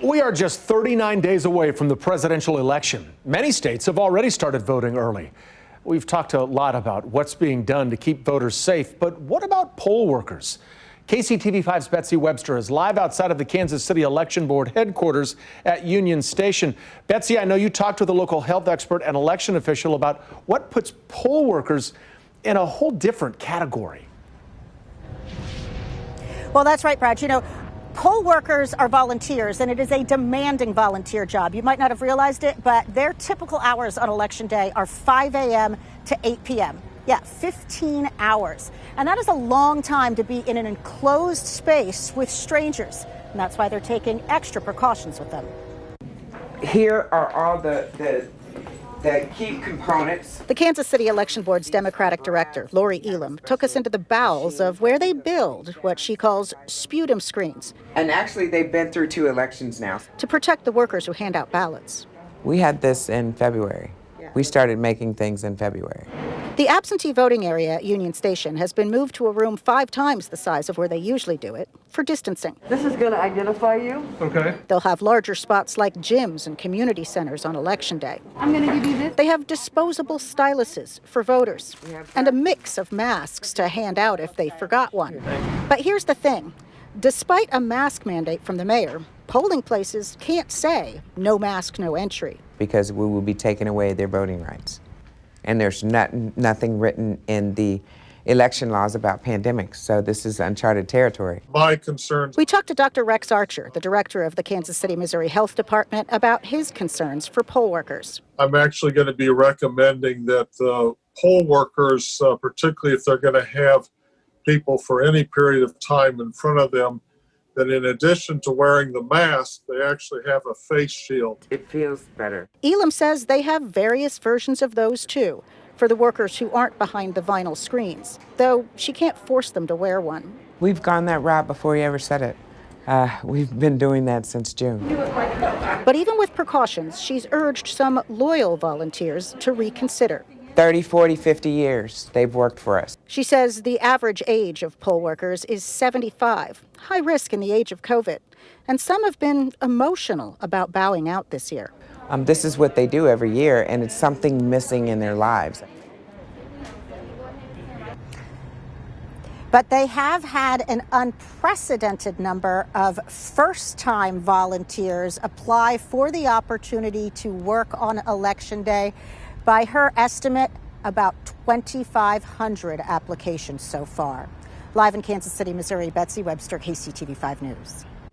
We are just 39 days away from the presidential election. Many states have already started voting early. We've talked a lot about what's being done to keep voters safe, but what about poll workers? KCTV5's Betsy Webster is live outside of the Kansas City Election Board headquarters at Union Station. Betsy, I know you talked with a local health expert and election official about what puts poll workers in a whole different category. Well, that's right, Brad. You know, poll workers are volunteers, and it is a demanding volunteer job. You might not have realized it, but their typical hours on Election Day are 5 a.m. to 8 p.m. Yeah, 15 hours. And that is a long time to be in an enclosed space with strangers. And that's why they're taking extra precautions with them. Here are all the key components. The Kansas City Election Board's Democratic Director, Lori Elam, took us into the bowels of where they build what she calls sputum screens. And actually, they've been through 2 elections now. To protect the workers who hand out ballots. We had this in February. We started making things in February. The absentee voting area at Union Station has been moved to a room 5 times the size of where they usually do it for distancing. This is going to identify you. Okay. They'll have larger spots like gyms and community centers on Election Day. I'm going to give you this. They have disposable styluses for voters and a mix of masks to hand out if they forgot one. But here's the thing. Despite a mask mandate from the mayor, polling places can't say no mask, no entry. Because we will be taking away their voting rights. And there's nothing written in the election laws about pandemics, so this is uncharted territory. My concerns. We talked to Dr. Rex Archer, the director of the Kansas City, Missouri Health Department, about his concerns for poll workers. I'm actually going to be recommending that poll workers, particularly if they're going to have people for any period of time in front of them, that in addition to wearing the mask, they actually have a face shield. It feels better. Elam says they have various versions of those, too, for the workers who aren't behind the vinyl screens, though she can't force them to wear one. We've gone that route before you ever said it. We've been doing that since June. But even with precautions, she's urged some loyal volunteers to reconsider. 30, 40, 50 years they've worked for us. She says the average age of poll workers is 75, high risk in the age of COVID. And some have been emotional about bowing out this year. This is what they do every year, and it's something missing in their lives. But they have had an unprecedented number of first-time volunteers apply for the opportunity to work on Election Day. By her estimate, about 2,500 applications so far. Live in Kansas City, Missouri, Betsy Webster, KCTV5 News.